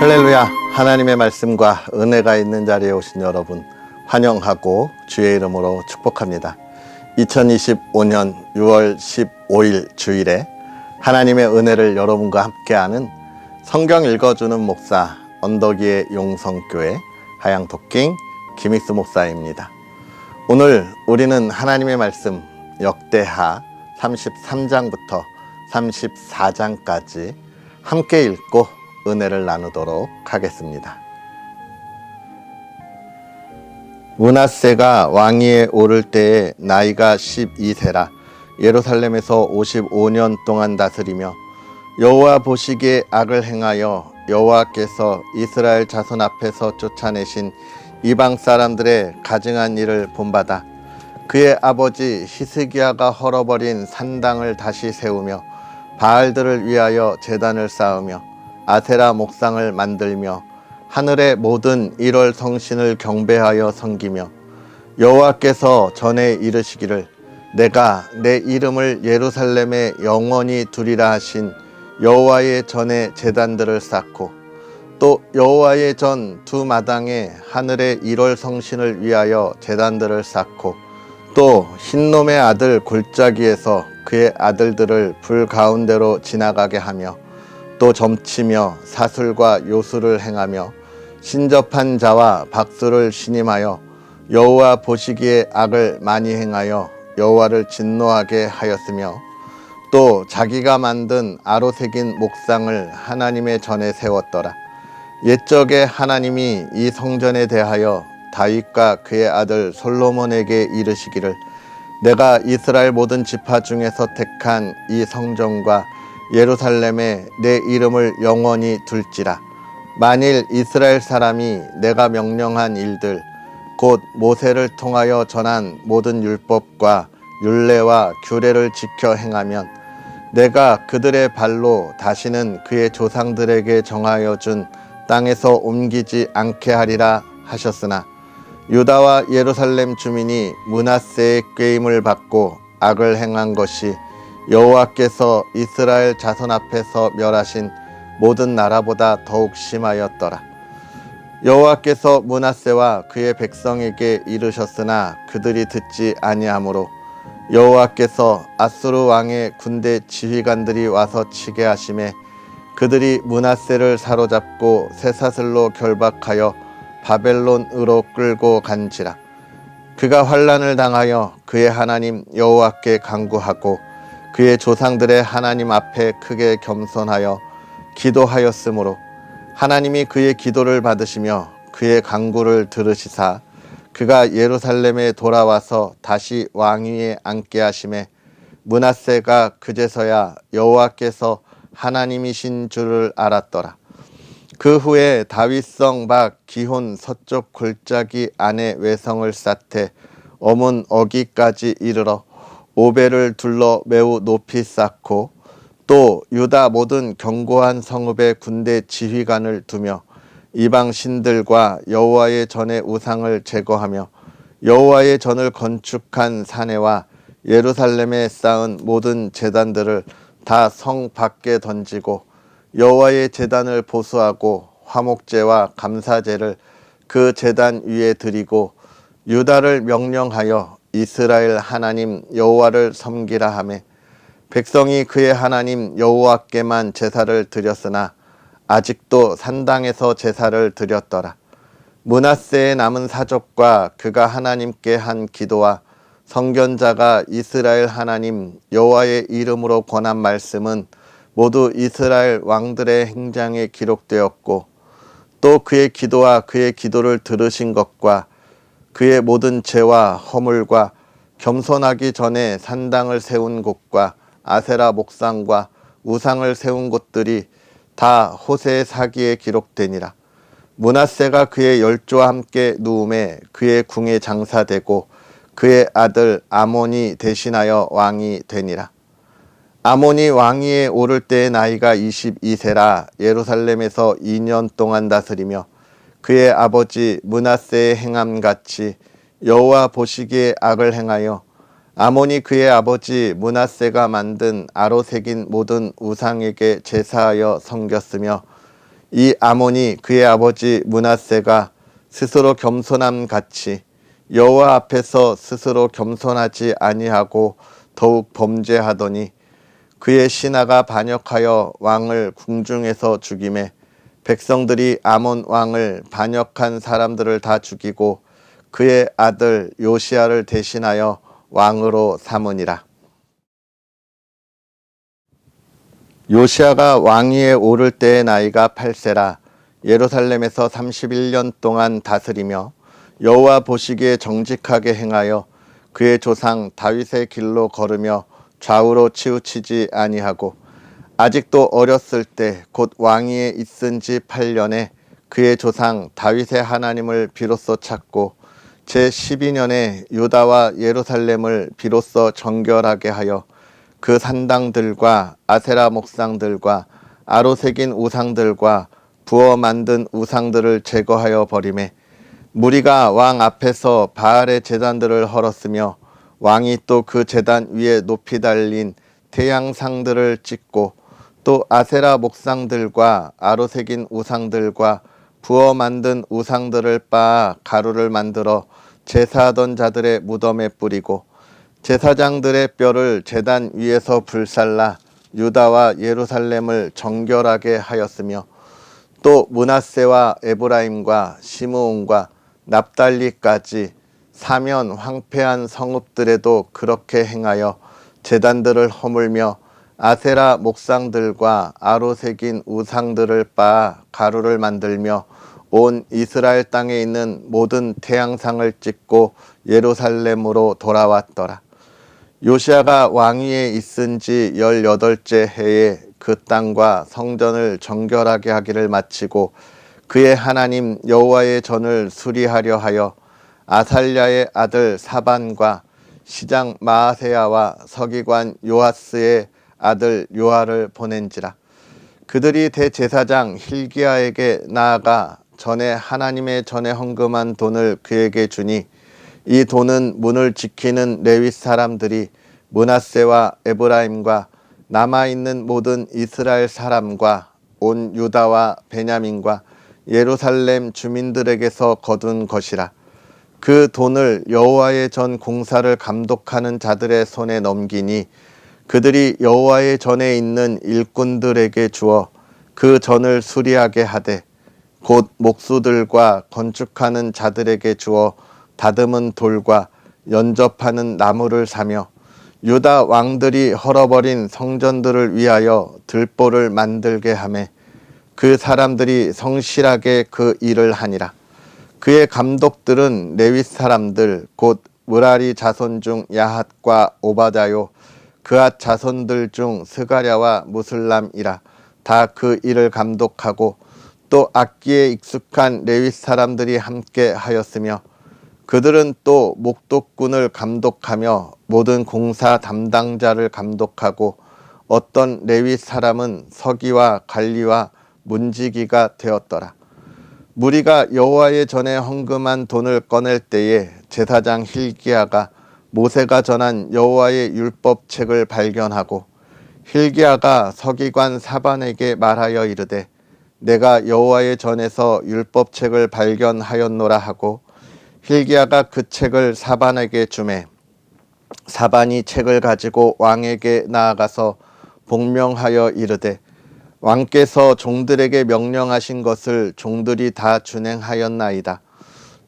할렐루야. 하나님의 말씀과 은혜가 있는 자리에 오신 여러분 환영하고 주의 이름으로 축복합니다. 2025년 6월 15일 주일에 하나님의 은혜를 여러분과 함께하는 성경 읽어주는 목사 언덕위의 용성교회 하양토킹 김익수 목사입니다. 오늘 우리는 하나님의 말씀 역대하 33장부터 34장까지 함께 읽고 은혜를 나누도록 하겠습니다. 므낫세가 왕위에 오를 때에 나이가 12세라 예루살렘에서 55년 동안 다스리며 여호와 보시기에 악을 행하여 여호와께서 이스라엘 자손 앞에서 쫓아내신 이방 사람들의 가증한 일을 본받아 그의 아버지 히스기야가 헐어버린 산당을 다시 세우며 바알들을 위하여 제단을 쌓으며 아세라 목상을 만들며 하늘의 모든 일월 성신을 경배하여 섬기며 여호와께서 전에 이르시기를 내가 내 이름을 예루살렘에 영원히 두리라 하신 여호와의 전에 제단들을 쌓고 또 여호와의 전 두 마당에 하늘의 일월 성신을 위하여 제단들을 쌓고 또 흰놈의 아들 골짜기에서 그의 아들들을 불 가운데로 지나가게 하며 또 점치며 사술과 요술을 행하며 신접한 자와 박수를 신임하여 여호와 보시기에 악을 많이 행하여 여호와를 진노하게 하였으며 또 자기가 만든 아로 새긴 목상을 하나님의 전에 세웠더라. 옛적에 하나님이 이 성전에 대하여 다윗과 그의 아들 솔로몬에게 이르시기를 내가 이스라엘 모든 지파 중에서 택한 이 성전과 예루살렘에 내 이름을 영원히 둘지라. 만일 이스라엘 사람이 내가 명령한 일들 곧 모세를 통하여 전한 모든 율법과 율례와 규례를 지켜 행하면 내가 그들의 발로 다시는 그의 조상들에게 정하여 준 땅에서 옮기지 않게 하리라 하셨으나 유다와 예루살렘 주민이 므낫세의 꾀임을 받고 악을 행한 것이 여호와께서 이스라엘 자손 앞에서 멸하신 모든 나라보다 더욱 심하였더라. 여호와께서 므낫세와 그의 백성에게 이르셨으나 그들이 듣지 아니하므로 여호와께서 아수르 왕의 군대 지휘관들이 와서 치게 하심에 그들이 므낫세를 사로잡고 쇠사슬로 결박하여 바벨론으로 끌고 간지라. 그가 환난을 당하여 그의 하나님 여호와께 간구하고 그의 조상들의 하나님 앞에 크게 겸손하여 기도하였으므로 하나님이 그의 기도를 받으시며 그의 간구를 들으시사 그가 예루살렘에 돌아와서 다시 왕위에 앉게 하심에 므낫세가 그제서야 여호와께서 하나님이신 줄을 알았더라. 그 후에 다윗성 밖 기혼 서쪽 골짜기 안에 외성을 쌓되 어문 어기까지 이르러 오벨을 둘러 매우 높이 쌓고 또 유다 모든 견고한 성읍에 군대 지휘관을 두며 이방 신들과 여호와의 전의 우상을 제거하며 여호와의 전을 건축한 사내와 예루살렘에 쌓은 모든 제단들을 다 성 밖에 던지고 여호와의 제단을 보수하고 화목제와 감사제를 그 제단 위에 드리고 유다를 명령하여 이스라엘 하나님 여호와를 섬기라 하매 백성이 그의 하나님 여호와께만 제사를 드렸으나 아직도 산당에서 제사를 드렸더라. 므낫세의 남은 사족과 그가 하나님께 한 기도와 선견자가 이스라엘 하나님 여호와의 이름으로 권한 말씀은 모두 이스라엘 왕들의 행장에 기록되었고 또 그의 기도와 그의 기도를 들으신 것과 그의 모든 죄와 허물과 겸손하기 전에 산당을 세운 곳과 아세라 목상과 우상을 세운 곳들이 다 호세의 사기에 기록되니라. 므낫세가 그의 열조와 함께 누움에 그의 궁에 장사되고 그의 아들 아몬이 대신하여 왕이 되니라. 아몬이 왕위에 오를 때의 나이가 22세라 예루살렘에서 2년 동안 다스리며 그의 아버지 므낫세의 행함같이 여호와 보시기에 악을 행하여 아몬이 그의 아버지 므낫세가 만든 아로 새긴 모든 우상에게 제사하여 섬겼으며 이 아몬이 그의 아버지 므낫세가 스스로 겸손함 같이 여호와 앞에서 스스로 겸손하지 아니하고 더욱 범죄하더니 그의 신하가 반역하여 왕을 궁중에서 죽이매 백성들이 아몬 왕을 반역한 사람들을 다 죽이고 그의 아들 요시야를 대신하여 왕으로 삼으니라. 요시야가 왕위에 오를 때의 나이가 8세라 예루살렘에서 31년 동안 다스리며 여호와 보시기에 정직하게 행하여 그의 조상 다윗의 길로 걸으며 좌우로 치우치지 아니하고 아직도 어렸을 때 곧 왕위에 있은 지 8년에 그의 조상 다윗의 하나님을 비로소 찾고 제12년에 유다와 예루살렘을 비로소 정결하게 하여 그 산당들과 아세라 목상들과 아로 새긴 우상들과 부어 만든 우상들을 제거하여 버리매 무리가 왕 앞에서 바알의 제단들을 헐었으며 왕이 또 그 제단 위에 높이 달린 태양상들을 찍고 또 아세라 목상들과 아로 새긴 우상들과 부어 만든 우상들을 빻아 가루를 만들어 제사하던 자들의 무덤에 뿌리고 제사장들의 뼈를 제단 위에서 불살라 유다와 예루살렘을 정결하게 하였으며 또 므낫세와 에브라임과 시므온과 납달리까지 사면 황폐한 성읍들에도 그렇게 행하여 제단들을 허물며 아세라 목상들과 아로 새긴 우상들을 빻아 가루를 만들며 온 이스라엘 땅에 있는 모든 태양상을 찍고 예루살렘으로 돌아왔더라. 요시야가 왕위에 있은 지 18째 해에 그 땅과 성전을 정결하게 하기를 마치고 그의 하나님 여호와의 전을 수리하려 하여 아살랴의 아들 사반과 시장 마아세야와 서기관 요아스의 아들 요아를 보낸지라. 그들이 대제사장 힐기야에게 나아가 전에 하나님의 전에 헌금한 돈을 그에게 주니 이 돈은 문을 지키는 레위 사람들이 므낫세와 에브라임과 남아있는 모든 이스라엘 사람과 온 유다와 베냐민과 예루살렘 주민들에게서 거둔 것이라. 그 돈을 여호와의 전 공사를 감독하는 자들의 손에 넘기니 그들이 여호와의 전에 있는 일꾼들에게 주어 그 전을 수리하게 하되 곧 목수들과 건축하는 자들에게 주어 다듬은 돌과 연접하는 나무를 사며 유다 왕들이 헐어버린 성전들을 위하여 들보를 만들게 하매 그 사람들이 성실하게 그 일을 하니라. 그의 감독들은 레위 사람들 곧 므라리 자손 중 야핫과 오바다요 그앗 자손들 중 스가랴와 무슬람이라. 다 그 일을 감독하고 또 악기에 익숙한 레위 사람들이 함께 하였으며 그들은 또 목독군을 감독하며 모든 공사 담당자를 감독하고 어떤 레위 사람은 서기와 관리와 문지기가 되었더라. 무리가 여호와의 전에 헌금한 돈을 꺼낼 때에 제사장 힐기야가 모세가 전한 여호와의 율법책을 발견하고 힐기야가 서기관 사반에게 말하여 이르되 내가 여호와의 전에서 율법책을 발견하였노라 하고 힐기야가 그 책을 사반에게 주매 사반이 책을 가지고 왕에게 나아가서 복명하여 이르되 왕께서 종들에게 명령하신 것을 종들이 다 준행하였나이다.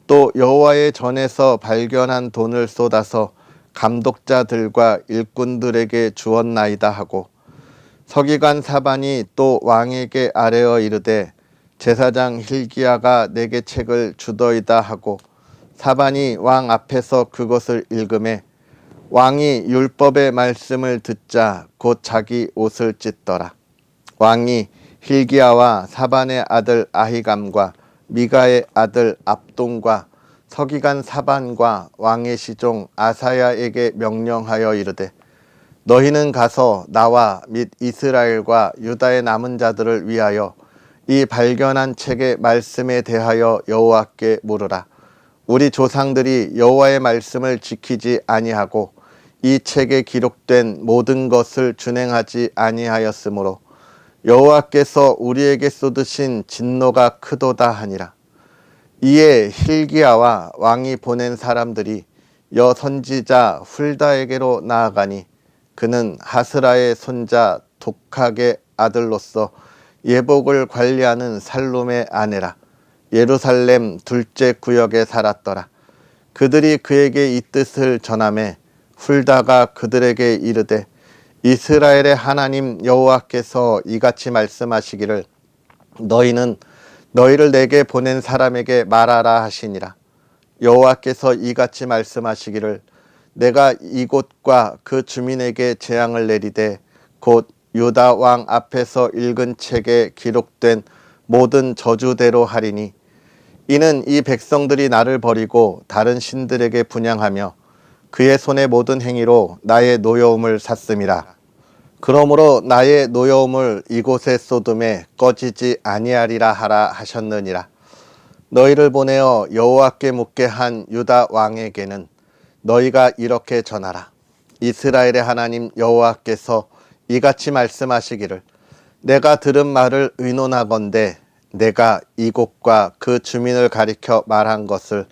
또 여호와의 전에서 발견한 돈을 쏟아서 감독자들과 일꾼들에게 주었나이다 하고 서기관 사반이 또 왕에게 아뢰어 이르되 제사장 힐기야가 내게 책을 주더이다 하고 사반이 왕 앞에서 그것을 읽음에 왕이 율법의 말씀을 듣자 곧 자기 옷을 찢더라. 왕이 힐기야와 사반의 아들 아히감과 미가의 아들 압돈과 서기관 사반과 왕의 시종 아사야에게 명령하여 이르되 너희는 가서 나와 및 이스라엘과 유다의 남은 자들을 위하여 이 발견한 책의 말씀에 대하여 여호와께 물으라. 우리 조상들이 여호와의 말씀을 지키지 아니하고 이 책에 기록된 모든 것을 준행하지 아니하였으므로 여호와께서 우리에게 쏟으신 진노가 크도다 하니라. 이에 hil기야와 왕이 보낸 사람들이 여 선지자 훌다에게로 나아가니 그는 하스라의 손자 독학의 아들로서 예복을 관리하는 살룸의 아내라. 예루살렘 둘째 구역에 살았더라. 그들이 그에게 이 뜻을 전하매 훌다가 그들에게 이르되 이스라엘의 하나님 여호와께서 이같이 말씀하시기를 너희는 너희를 내게 보낸 사람에게 말하라 하시니라. 여호와께서 이같이 말씀하시기를 내가 이곳과 그 주민에게 재앙을 내리되 곧 유다 왕 앞에서 읽은 책에 기록된 모든 저주대로 하리니 이는 이 백성들이 나를 버리고 다른 신들에게 분향하며 그의 손의 모든 행위로 나의 노여움을 샀음이라. 그러므로 나의 노여움을 이곳에 쏟음에 꺼지지 아니하리라 하라 하셨느니라. 너희를 보내어 여호와께 묻게 한 유다 왕에게는 너희가 이렇게 전하라. 이스라엘의 하나님 여호와께서 이같이 말씀하시기를 내가 들은 말을 의논하건대 내가 이곳과 그 주민을 가리켜 말한 것을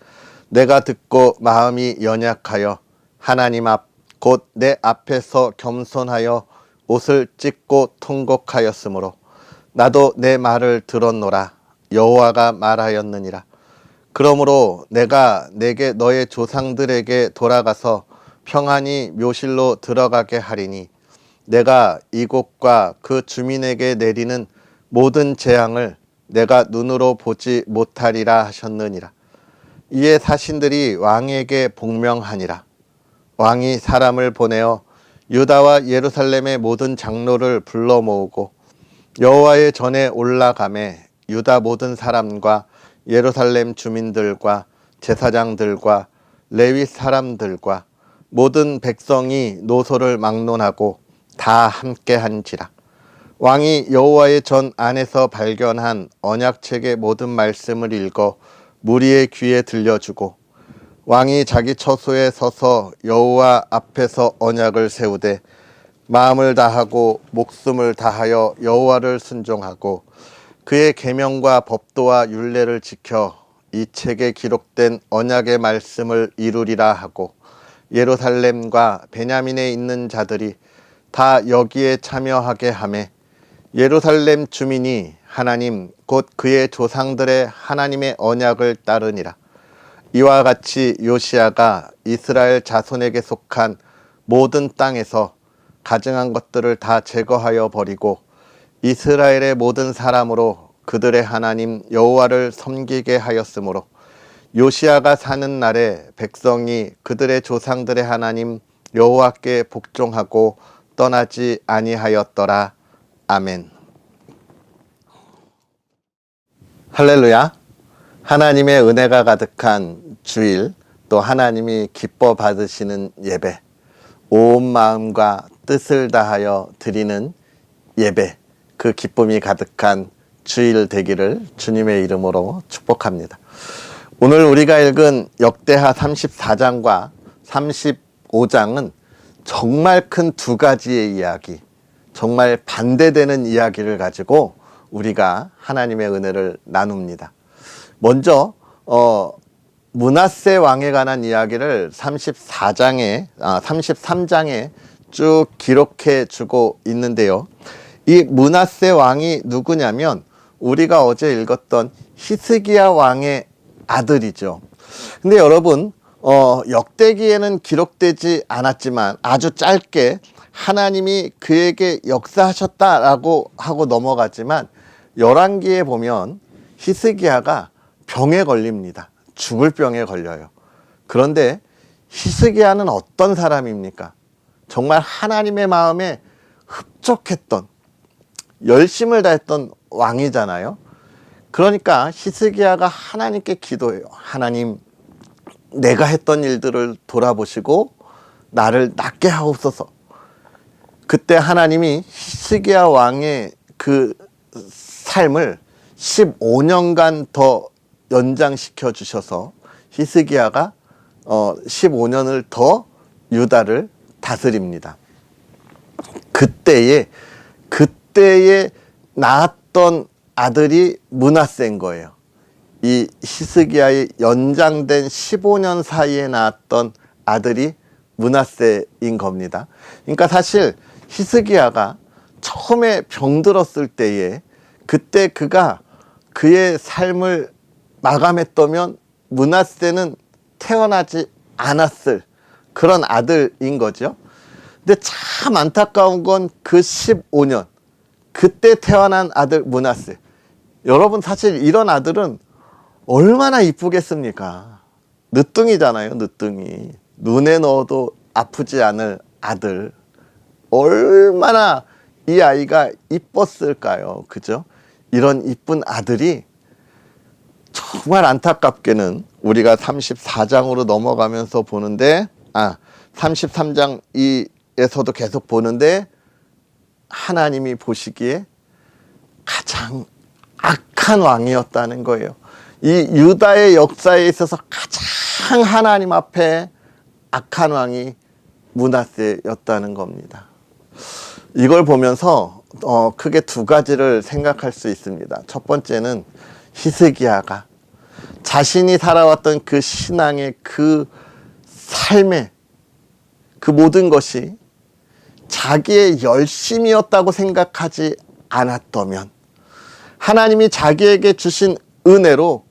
내가 듣고 마음이 연약하여 하나님 앞 곧 내 앞에서 겸손하여 옷을 찢고 통곡하였으므로 나도 내 말을 들었노라. 여호와가 말하였느니라. 그러므로 내가 내게 너의 조상들에게 돌아가서 평안히 묘실로 들어가게 하리니 내가 이곳과 그 주민에게 내리는 모든 재앙을 내가 눈으로 보지 못하리라 하셨느니라. 이에 사신들이 왕에게 복명하니라. 왕이 사람을 보내어 유다와 예루살렘의 모든 장로를 불러 모으고 여호와의 전에 올라가매 유다 모든 사람과 예루살렘 주민들과 제사장들과 레위 사람들과 모든 백성이 노소를 막론하고 다 함께한지라. 왕이 여호와의 전 안에서 발견한 언약책의 모든 말씀을 읽어 무리의 귀에 들려주고 왕이 자기 처소에 서서 여호와 앞에서 언약을 세우되 마음을 다하고 목숨을 다하여 여호와를 순종하고 그의 계명과 법도와 율례를 지켜 이 책에 기록된 언약의 말씀을 이루리라 하고 예루살렘과 베냐민에 있는 자들이 다 여기에 참여하게 하매 예루살렘 주민이 하나님 곧 그의 조상들의 하나님의 언약을 따르니라. 이와 같이 요시야가 이스라엘 자손에게 속한 모든 땅에서 가증한 것들을 다 제거하여 버리고 이스라엘의 모든 사람으로 그들의 하나님 여호와를 섬기게 하였으므로 요시야가 사는 날에 백성이 그들의 조상들의 하나님 여호와께 복종하고 떠나지 아니하였더라. 아멘. 할렐루야. 하나님의 은혜가 가득한 주일, 또 하나님이 기뻐 받으시는 예배, 온 마음과 뜻을 다하여 드리는 예배, 그 기쁨이 가득한 주일 되기를 주님의 이름으로 축복합니다. 오늘 우리가 읽은 역대하 34장과 35장은 정말 큰 두 가지의 이야기, 정말 반대되는 이야기를 가지고 우리가 하나님의 은혜를 나눕니다. 먼저 므낫세 왕에 관한 이야기를 33장에 쭉 기록해 주고 있는데요. 이 므낫세 왕이 누구냐면 우리가 어제 읽었던 히스기야 왕의 아들이죠. 근데 여러분 역대기에는 기록되지 않았지만 아주 짧게 하나님이 그에게 역사하셨다라고 하고 넘어갔지만 열왕기에 보면 히스기야가 병에 걸립니다. 죽을 병에 걸려요. 그런데 히스기야는 어떤 사람입니까? 정말 하나님의 마음에 흡족했던, 열심을 다했던 왕이잖아요. 그러니까 히스기야가 하나님께 기도해요. 하나님, 내가 했던 일들을 돌아보시고 나를 낫게 하옵소서. 그때 하나님이 히스기야 왕의 그 삶을 15년간 더 연장시켜 주셔서 히스기야가 15년을 더 유다를 다스립니다. 그때의 낳았던 아들이 므낫세인 거예요. 이 히스기야의 연장된 15년 사이에 낳았던 아들이 므낫세인 겁니다. 그러니까 사실 히스기야가 처음에 병들었을 때에 그때 그가 그의 삶을 마감했다면 므낫세는 태어나지 않았을 그런 아들인 거죠. 근데 참 안타까운 건 그 15년 그때 태어난 아들 므낫세. 여러분 사실 이런 아들은 얼마나 이쁘겠습니까? 늦둥이잖아요, 늦둥이. 눈에 넣어도 아프지 않을 아들. 얼마나 이 아이가 이뻤을까요? 그죠? 이런 이쁜 아들이 정말 안타깝게는 우리가 34장으로 넘어가면서 보는데 33장에서도 계속 보는데 하나님이 보시기에 가장 악한 왕이었다는 거예요. 이 유다의 역사에 있어서 가장 하나님 앞에 악한 왕이 므낫세였다는 겁니다. 이걸 보면서 크게 두 가지를 생각할 수 있습니다. 첫 번째는 히스기야가 자신이 살아왔던 그 신앙의 그 삶의 그 모든 것이 자기의 열심이었다고 생각하지 않았다면, 하나님이 자기에게 주신 은혜로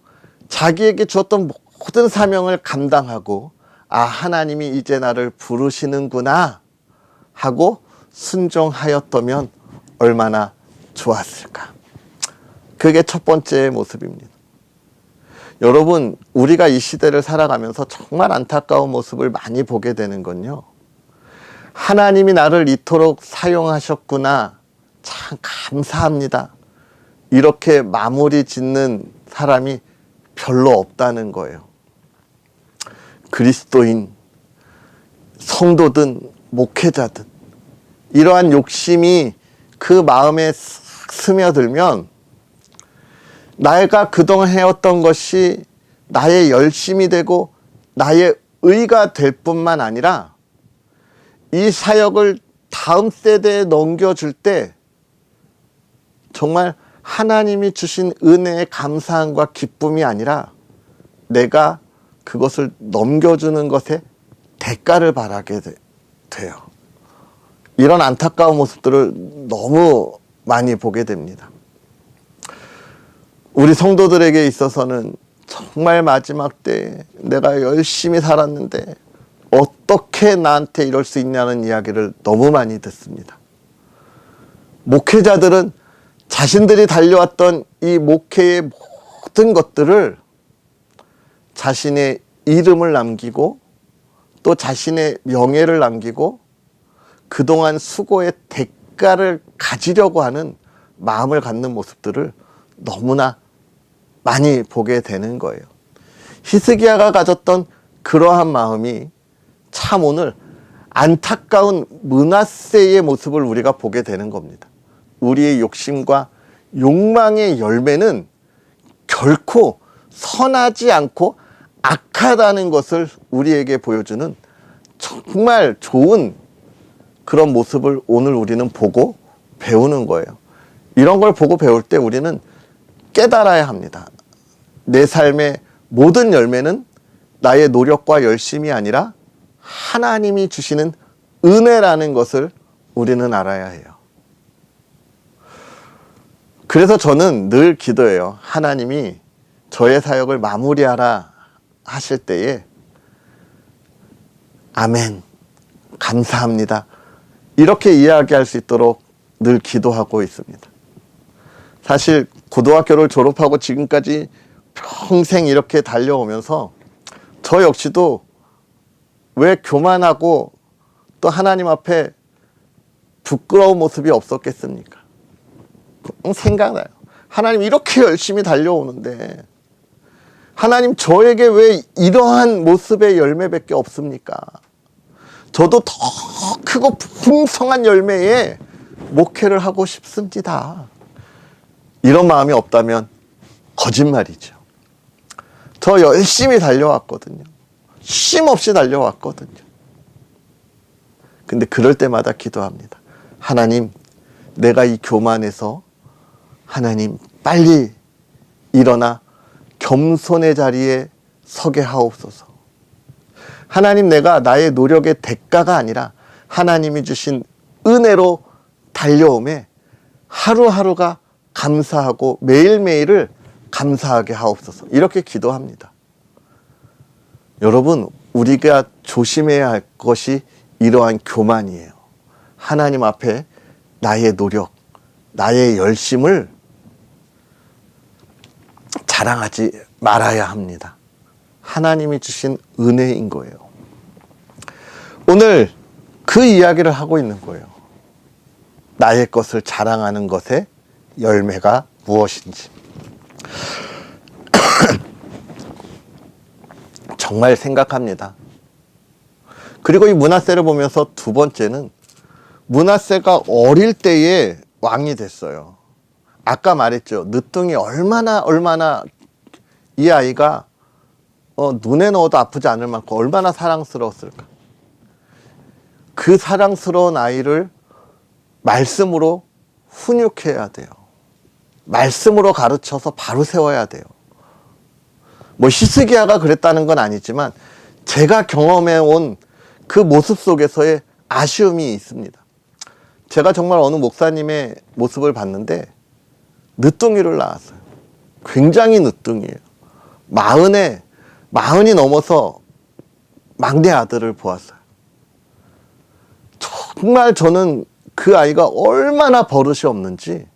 자기에게 주었던 모든 사명을 감당하고 하나님이 이제 나를 부르시는구나 하고 순종하였다면 얼마나 좋았을까. 그게 첫 번째 모습입니다. 여러분, 우리가 이 시대를 살아가면서 정말 안타까운 모습을 많이 보게 되는 건요, 하나님이 나를 이토록 사용하셨구나, 참 감사합니다, 이렇게 마무리 짓는 사람이 별로 없다는 거예요. 그리스도인, 성도든 목회자든 이러한 욕심이 그 마음에 싹 스며들면 내가 그동안 해왔던 것이 나의 열심이 되고 나의 의가 될 뿐만 아니라 이 사역을 다음 세대에 넘겨줄 때 정말 하나님이 주신 은혜의 감사함과 기쁨이 아니라 내가 그것을 넘겨주는 것에 대가를 바라게 돼요. 이런 안타까운 모습들을 너무 많이 보게 됩니다. 우리 성도들에게 있어서는 정말 마지막 때 내가 열심히 살았는데 어떻게 나한테 이럴 수 있냐는 이야기를 너무 많이 듣습니다. 목회자들은 자신들이 달려왔던 이 목회의 모든 것들을 자신의 이름을 남기고 또 자신의 명예를 남기고 그동안 수고의 대가를 가지려고 하는 마음을 갖는 모습들을 너무나 많이 보게 되는 거예요. 히스기야가 가졌던 그러한 마음이 참 오늘 안타까운 므낫세의 모습을 우리가 보게 되는 겁니다. 우리의 욕심과 욕망의 열매는 결코 선하지 않고 악하다는 것을 우리에게 보여주는 정말 좋은 그런 모습을 오늘 우리는 보고 배우는 거예요. 이런 걸 보고 배울 때 우리는 깨달아야 합니다. 내 삶의 모든 열매는 나의 노력과 열심이 아니라 하나님이 주시는 은혜라는 것을 우리는 알아야 해요. 그래서 저는 늘 기도해요. 하나님이 저의 사역을 마무리하라 하실 때에 아멘, 감사합니다, 이렇게 이야기할 수 있도록 늘 기도하고 있습니다. 사실 고등학교를 졸업하고 지금까지 평생 이렇게 달려오면서 저 역시도 왜 교만하고 또 하나님 앞에 부끄러운 모습이 없었겠습니까? 생각나요. 하나님 이렇게 열심히 달려오는데 하나님 저에게 왜 이러한 모습의 열매밖에 없습니까? 저도 더 크고 풍성한 열매의 목회를 하고 싶습니다. 이런 마음이 없다면 거짓말이죠. 저 열심히 달려왔거든요. 쉼 없이 달려왔거든요. 근데 그럴 때마다 기도합니다. 하나님, 내가 이 교만에서 하나님 빨리 일어나 겸손의 자리에 서게 하옵소서. 하나님, 내가 나의 노력의 대가가 아니라 하나님이 주신 은혜로 달려오매 하루하루가 감사하고 매일매일을 감사하게 하옵소서. 이렇게 기도합니다. 여러분, 우리가 조심해야 할 것이 이러한 교만이에요. 하나님 앞에 나의 노력, 나의 열심을 자랑하지 말아야 합니다. 하나님이 주신 은혜인 거예요. 오늘 그 이야기를 하고 있는 거예요. 나의 것을 자랑하는 것의 열매가 무엇인지. 정말 생각합니다. 그리고 이 므낫세를 보면서 두 번째는 므낫세가 어릴 때에 왕이 됐어요. 아까 말했죠. 늦둥이 얼마나 이 아이가 눈에 넣어도 아프지 않을 만큼 얼마나 사랑스러웠을까. 그 사랑스러운 아이를 말씀으로 훈육해야 돼요. 말씀으로 가르쳐서 바로 세워야 돼요. 뭐 히스기야가 그랬다는 건 아니지만 제가 경험해온 그 모습 속에서의 아쉬움이 있습니다. 제가 정말 어느 목사님의 모습을 봤는데 늦둥이를 낳았어요. 굉장히 늦둥이에요. 마흔이 넘어서 막내 아들을 보았어요. 정말 저는 그 아이가 얼마나 버릇이 없는지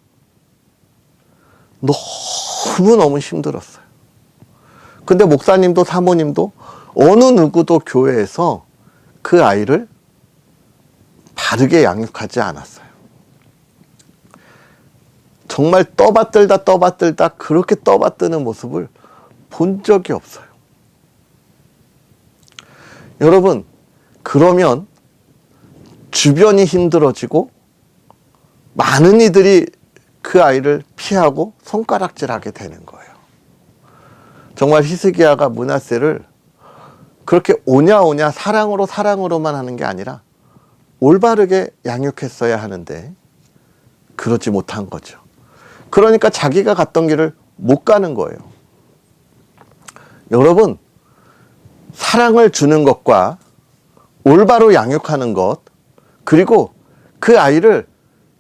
너무너무 힘들었어요. 근데 목사님도 사모님도 어느 누구도 교회에서 그 아이를 바르게 양육하지 않았어요. 정말 떠받들다 그렇게 떠받드는 모습을 본 적이 없어요. 여러분, 그러면 주변이 힘들어지고 많은 이들이 그 아이를 피하고 손가락질하게 되는 거예요. 정말 히스기야가 므낫세를 그렇게 오냐 사랑으로만 하는 게 아니라 올바르게 양육했어야 하는데 그러지 못한 거죠. 그러니까 자기가 갔던 길을 못 가는 거예요. 여러분, 사랑을 주는 것과 올바로 양육하는 것, 그리고 그 아이를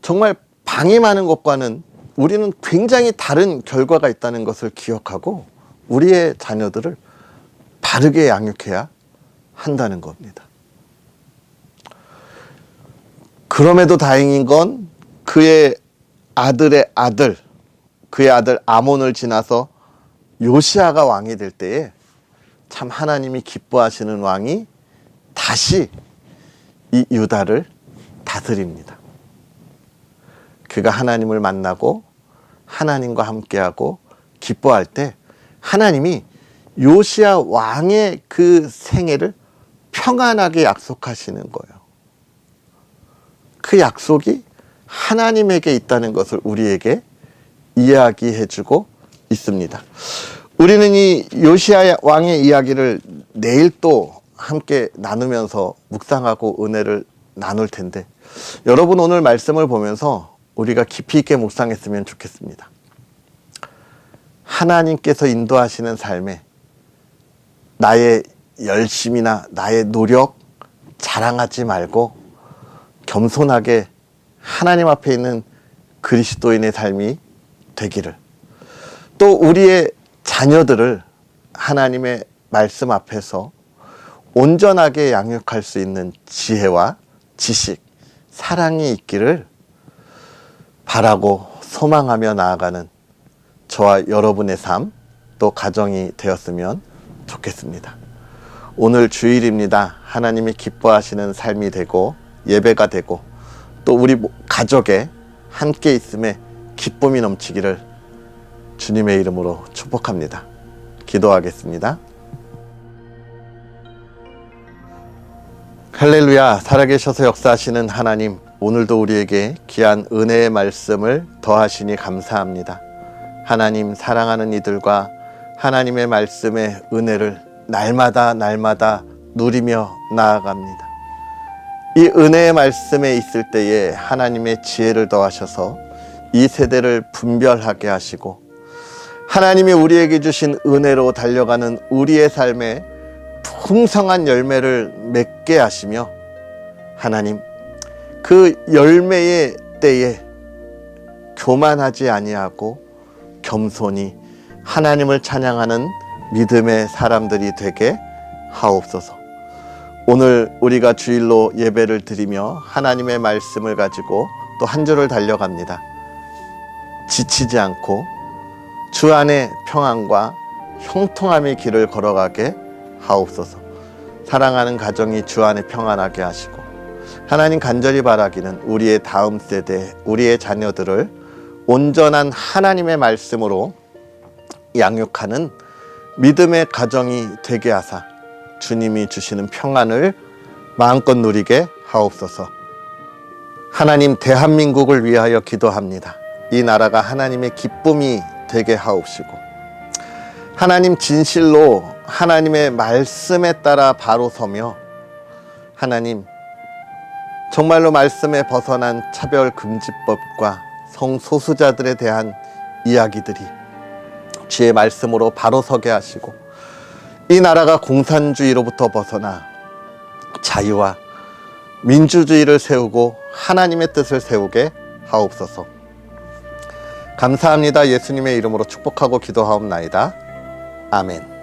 정말 방임하는 것과는 우리는 굉장히 다른 결과가 있다는 것을 기억하고 우리의 자녀들을 바르게 양육해야 한다는 겁니다. 그럼에도 다행인 건 그의 아들 아몬을 지나서 요시아가 왕이 될 때에 참 하나님이 기뻐하시는 왕이 다시 이 유다를 다스립니다. 그가 하나님을 만나고 하나님과 함께하고 기뻐할 때 하나님이 요시아 왕의 그 생애를 평안하게 약속하시는 거예요. 그 약속이 하나님에게 있다는 것을 우리에게 이야기해주고 있습니다. 우리는 이 요시아 왕의 이야기를 내일 또 함께 나누면서 묵상하고 은혜를 나눌 텐데, 여러분 오늘 말씀을 보면서 우리가 깊이 있게 묵상했으면 좋겠습니다. 하나님께서 인도하시는 삶에 나의 열심이나 나의 노력 자랑하지 말고 겸손하게 하나님 앞에 있는 그리스도인의 삶이 되기를, 또 우리의 자녀들을 하나님의 말씀 앞에서 온전하게 양육할 수 있는 지혜와 지식, 사랑이 있기를 바라고 소망하며 나아가는 저와 여러분의 삶, 또 가정이 되었으면 좋겠습니다. 오늘 주일입니다. 하나님이 기뻐하시는 삶이 되고 예배가 되고 또 우리 가족에 함께 있음에 기쁨이 넘치기를 주님의 이름으로 축복합니다. 기도하겠습니다. 할렐루야. 살아계셔서 역사하시는 하나님, 오늘도 우리에게 귀한 은혜의 말씀을 더하시니 감사합니다. 하나님, 사랑하는 이들과 하나님의 말씀의 은혜를 날마다 누리며 나아갑니다. 이 은혜의 말씀에 있을 때에 하나님의 지혜를 더하셔서 이 세대를 분별하게 하시고 하나님이 우리에게 주신 은혜로 달려가는 우리의 삶에 풍성한 열매를 맺게 하시며 하나님 그 열매의 때에 교만하지 아니하고 겸손히 하나님을 찬양하는 믿음의 사람들이 되게 하옵소서. 오늘 우리가 주일로 예배를 드리며 하나님의 말씀을 가지고 또 한 주를 달려갑니다. 지치지 않고 주 안에 평안과 형통함의 길을 걸어가게 하옵소서. 사랑하는 가정이 주 안에 평안하게 하시고 하나님 간절히 바라기는 우리의 다음 세대, 우리의 자녀들을 온전한 하나님의 말씀으로 양육하는 믿음의 가정이 되게 하사 주님이 주시는 평안을 마음껏 누리게 하옵소서. 하나님 대한민국을 위하여 기도합니다. 이 나라가 하나님의 기쁨이 되게 하옵시고 하나님 진실로 하나님의 말씀에 따라 바로 서며 하나님 정말로 말씀에 벗어난 차별금지법과 성소수자들에 대한 이야기들이 주의 말씀으로 바로 서게 하시고 이 나라가 공산주의로부터 벗어나 자유와 민주주의를 세우고 하나님의 뜻을 세우게 하옵소서. 감사합니다. 예수님의 이름으로 축복하고 기도하옵나이다. 아멘.